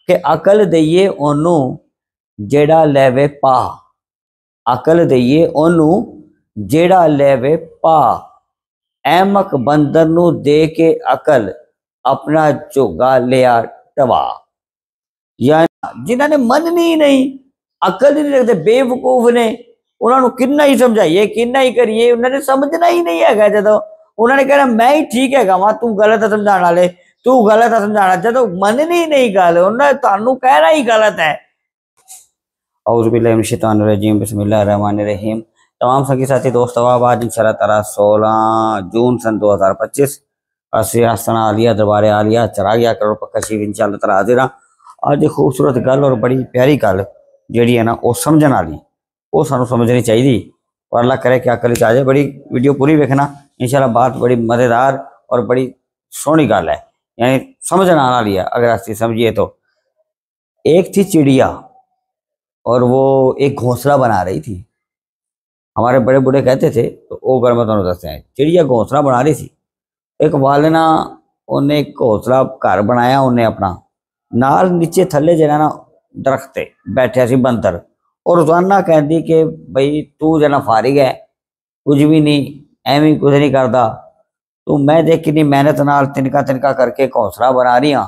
कि अकल दईए ओनू जेड़ा लेवे पा, अकल दईए ओनू जेड़ा लेवे पा, अहमक बंदर नू दे के अकल अपना झोगा लिया टवा। यानी जिन्होंने मननी ही नहीं, अकल ही नहीं रखते, बेवकूफ ने, उन्होंने किन्ना ही समझाइए किन्ना ही करिए, उन्होंने समझना ही नहीं है। जो उन्होंने कहना मैं ही ठीक है वहां, तू गलत है समझाने वाले, तू गलत है समझाना, जो मननी ही नहीं गल, उन्होंने तुहानू कहना ही गलत है। औज़ुबिल्लाहिमिनश्शैतानिर्रजीम, बिस्मिल्लाहिर्रहमानिर्रहीम। तमाम सखी साथी दोस्तों, आज इंशाअल्लाह ताला 16 जून सन 2025 आस्थाना आलिया दरबार आलिया चरागिया करोड़ पक्का शीफ इंशाअल्लाह ताला हाजिर हाँ। आज खूबसूरत गल और बड़ी प्यारी गल जी है ना वो समझने वाली, वो सानू समझनी चाहिए और अल्लाह करे कि अकल आ जाए। बड़ी वीडियो पूरी देखना इंशाअल्लाह, बात बड़ी मज़ेदार और बड़ी सोहनी गल है, यानी समझने वाली है अगर असली समझिए तो। एक थी चिड़िया और वो एक घोंसला बना रही थी। हमारे बड़े बूढ़े कहते थे, तो वो गल मैं तुहानू दसया। चिड़िया घोंसला बना रही थी, एक वाले ना उन्हें एक घोंसला घर बनाया, उन्हें अपना नाल नीचे थले जरा ना दरख्त बैठा सी बंदर, और रोजाना कहती कि बई तू जना फारिग है, कुछ भी नहीं, एवं कुछ नहीं करता तू, मैं देख कितनी मेहनत नाल तिनका तिनका करके घोंसला बना रही हाँ,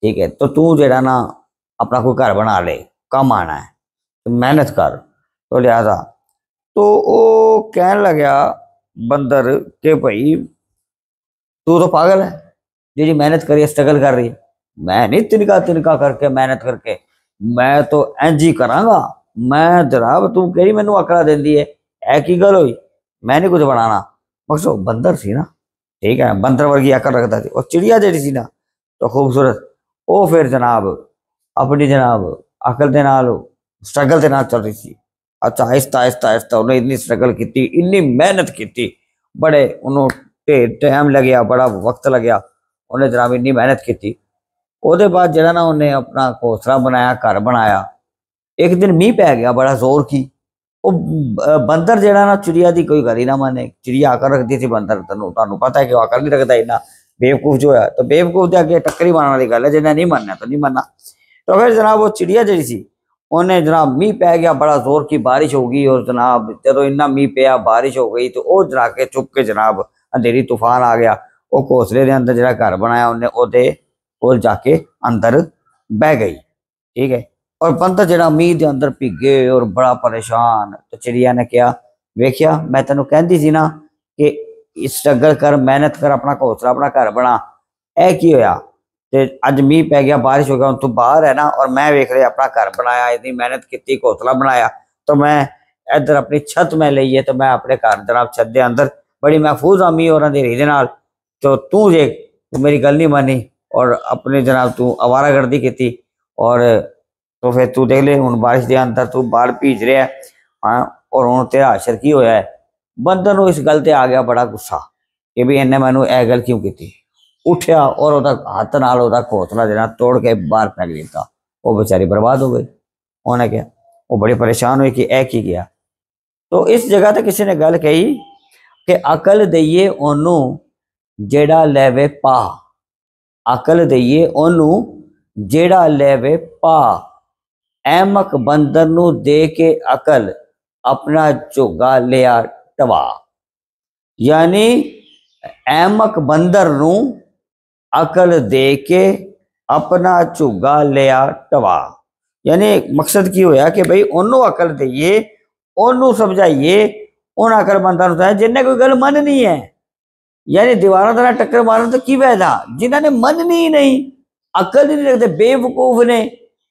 ठीक है, तो तू जरा ना अपना कोई घर बना ले, कम आना है, तो मेहनत कर। तो लिहाजा तो वो कहने लगा बंदर के भाई तू तो पागल है, जी मेहनत करिए स्ट्रगल कर रही है, मैं नहीं तिनका तिनका करके मेहनत करके, मैं तो इंज ही करांगा, मैं जनाब तू कही मैनू अकड़ा देंदी है की गल हुई, मैं नहीं कुछ बनाना। मकसद बंदर सी ना, ठीक है, बंदर वर्गी अकड़ रखता थी। और चिड़िया जी सी ना तो खूबसूरत, वो फिर जनाब अपनी जनाब अकल के नाल स्ट्रगल के नाल चल रही थी। अच्छा आहिस्ता आहिस्ता आहिस्ता उन्हें इन्नी स्ट्रगल की, इन्नी मेहनत की, बड़े उन्होंने टाइम लग्या, बड़ा वक्त लग्या, उन्हें जनाब इन्नी मेहनत की। ਉਹਦੇ बाद जरा ना उन्हें अपना घोंसला बनाया, घर बनाया। एक दिन मीह पै गया बड़ा जोर की, वो बंदर जरा ना चिड़िया की कोई गल ही ना माने। चिड़िया आकर रखती थी, बंदर तुहानू पता है कि आकर नहीं रखता इन्ना, बेवकूफ जो है, तो बेवकूफ के अगे टक्कर ही मारने वाली गल है, जिन्हें नहीं मानना तो नहीं मानना। तो फिर जनाब वो चिड़िया जी सी, उन्हें जनाब मीह पै गया, बड़ा जोर की बारिश हो गई, और जनाब जो इन्ना मीह पिया बारिश हो गई, तो वह जरा के चुप के जनाब अंधेरी तूफान आ गया। वो घोंसले के अंदर जरा घर बनाया उन्हें, ओदे कोल जाके अंदर बह गई, ठीक है। और बंदर जरा मीह के अंदर भीगे और बड़ा परेशान। तो चिड़िया ने क्या वेख्या, मैं तेन कहती सी ना कि स्ट्रगल कर, मेहनत कर, अपना घोंसला अपना घर बना, ए की होया, ते अज मीह पै गया, बारिश हो गया, तू बाहर है ना, और मैं वेख रहा अपना घर बनाया, इतनी मेहनत की, घोंसला बनाया, तो मैं इधर अपनी छत में लीए, तो मैं अपने घर जनाब छत के अंदर बड़ी महफूज हाँ मीह और अंधेरी दे नाल। तो तू जे तू मेरी गल नहीं मानी और अपने जनाब तू आवारागर्दी की, और तो फिर तू देख ले हूँ बारिश के अंदर तू बाहर भीज रहा है, हाँ, और हूँ तेरा असर की होया है। बंदर को इस गल ते आ गया बड़ा गुस्सा कि भी इन्हें मैनू यह गल क्यों की। उठया और वह हाथ नाल वह घोंसला देना तोड़ के बाहर फेंक दिता, वो बेचारी बर्बाद हो गई। उन्हें क्या, वो बड़ी परेशान हुई कि यह की गया। तो इस जगह तो किसी ने गल कही कि अकल दईए ओनू जेड़ा लेवे पा, अकल दईए ओनू जेड़ा लेवे पा, अहमक बंदर नू दे के अकल अपना झोगा लिया टवा। यानी अहमक बंदर नू अकल दे के अपना झोगा लिया टवा। यानी मकसद की होया कि भाई ओनू अकल दईए, ओनू समझाइए, उन अकल बंदा जिन्हें कोई गल मननी है। यानी दीवारों तरह टक्कर मारने तो की फायदा, जिन्होंने मननी ही नहीं, अकल ही नहीं रखते, बेवकूफ ने,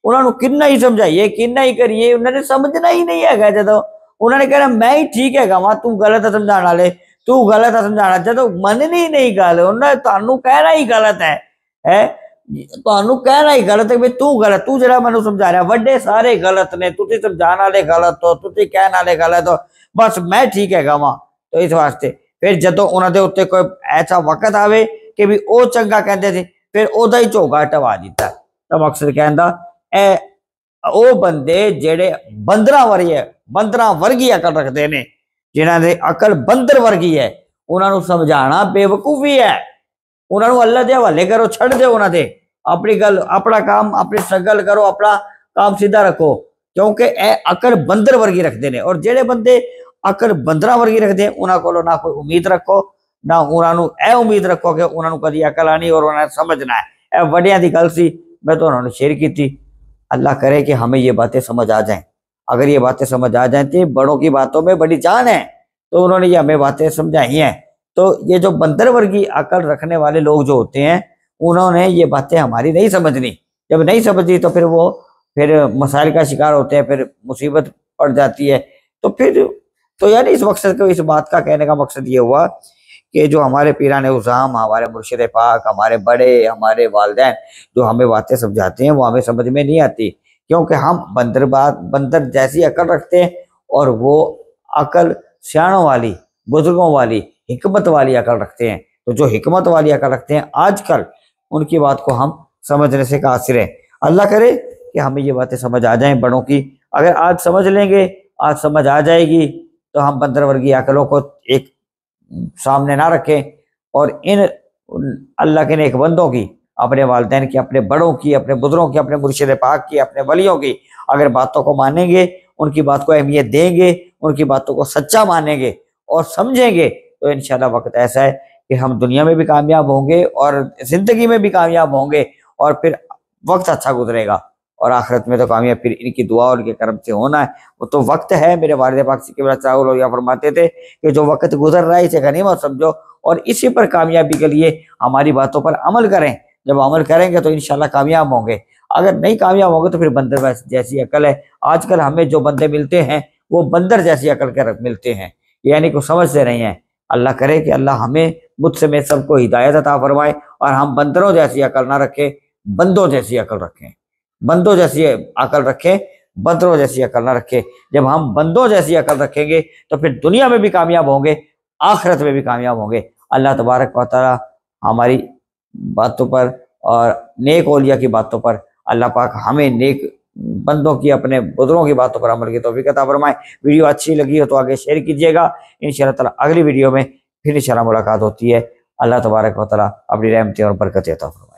उन्होंने किन्ना ही समझाइए किन्ना ही करिए, उन्होंने समझना ही नहीं है। जो उन्होंने कहना मैं ही ठीक है वहां, तू गलत है समझाने वाले, तू गलत है समझाना, जो मननी ही नहीं गल, उन्होंने तुहानू कहना ही गलत है, तुहानू कहना ही गलत है, तू गलत, तू जरा मैनू समझा रहा, वड्डे सारे गलत ने, तुसी समझाने वाले गलत हो, तुसी कहने वाले गलत हो, बस मैं ठीक है वहां। तो इस वास्ते फिर जो उन्होंने उत्ते कोई ऐसा वक्त आवे कि भी वो चंगा कहते थे, फिर ओदा ही झोगा टवा दिता। तो मकसद कहता ए वो बंदे जेड़े बंदरा वर्गी, बंदरा वर्गी अकल रखते हैं, जिन्हों ने अकल बंदर वर्गी है, उन्होंने समझाना बेवकूफी है। उन्होंने अल्लाह के हवाले करो, छड़ दो उन्होंने, अपनी गल अपना काम अपनी स्ट्रगल करो, अपना काम सीधा रखो, क्योंकि अकल बंदर वर्गी रखते ने। और जेड़े बंदे अकल बंदरा वर्गी रखते उन्हां कोलों ना कोई उम्मीद रखो, ना उन्होंने ए उम्मीद रखो कि उन्होंने कभी अकल आनी और उन्हें समझना है। ए वड्डियां दी गल सी, मैं तो उन्होंने शेयर की थी। अल्लाह करे कि हमें ये बातें समझ आ जाएं। अगर ये बातें समझ आ जाए तो बड़ों की बातों में बड़ी जान है, तो उन्होंने ये हमें बातें समझाई हैं। तो ये जो बंदर वर्गी अकल रखने वाले लोग जो होते हैं, उन्होंने ये बातें हमारी नहीं समझनी। जब नहीं समझी तो फिर मसाइल का शिकार होते हैं, फिर मुसीबत पड़ जाती है। तो फिर तो यानी इस मकसद को, इस बात का कहने का मकसद ये हुआ कि जो हमारे पीराने उज़ाम, हमारे मुर्शिद पाक, हमारे बड़े, हमारे वालिदैन जो हमें बातें समझाते हैं वो हमें समझ में नहीं आती, क्योंकि हम बंदर जैसी अकल रखते हैं और वो अकल सियाणों वाली, बुजुर्गों वाली, हिकमत वाली अकल रखते हैं। तो जो हिकमत वाली अकल रखते हैं आजकल, उनकी बात को हम समझने से कासिर हैं। अल्लाह करे कि हमें ये बातें समझ आ जाएं बड़ों की। अगर आज समझ लेंगे, आज समझ आ जाएगी, तो हम बंदर वर्गी अकलों को एक सामने ना रखें और इन अल्लाह के नेक बंदों की, अपने वालिदैन की, अपने बड़ों की, अपने बुजुर्गों की, अपने मुर्शिद पाक की, अपने वलियों की अगर बातों को मानेंगे, उनकी बात को अहमियत देंगे, उनकी बातों को सच्चा मानेंगे और समझेंगे, तो इंशाल्लाह वक्त ऐसा है कि हम दुनिया में भी कामयाब होंगे और जिंदगी में भी कामयाब होंगे, और फिर वक्त अच्छा गुजरेगा और आखिरत में तो कामयाब फिर इनकी दुआ और इनके करम से होना है। वो तो वक्त है। मेरे वालिद पाक फरमाते थे कि जो वक्त गुजर रहा है इसे गनीमत समझो और इसी पर कामयाबी के लिए हमारी बातों पर अमल करें। जब अमल करेंगे तो इंशाल्लाह कामयाब होंगे। अगर नहीं कामयाब होंगे तो फिर बंदर जैसी अकल है। आजकल हमें जो बंदे मिलते हैं वो बंदर जैसी अकल के मिलते हैं, यानी को समझते नहीं है। अल्लाह करे कि अल्लाह हमें, मुझसे में सबको हिदायत अता फरमाए और हम बंदरों जैसी अकल ना रखें, बंदों जैसी अकल रखें। बंदों जैसी अकल रखें, बंदरों जैसी अकल ना रखें। जब हम बंदों जैसी अकल रखेंगे तो फिर दुनिया में भी कामयाब होंगे, आखिरत में भी कामयाब होंगे। अल्लाह तबारक व तआला हमारी बातों पर और नेक औलिया की बातों पर, अल्लाह पाक हमें नेक बंदों की, अपने बुजुर्गों की बातों पर अमल की तौफीक अता फरमाए। वीडियो अच्छी लगी हो तो आगे शेयर कीजिएगा। इंशाअल्लाह ताला अगली वीडियो में फिर इंशाअल्लाह मुलाकात होती है। अल्लाह तबारक व तआला अपनी रहमतें और बरकतें अता फरमाए।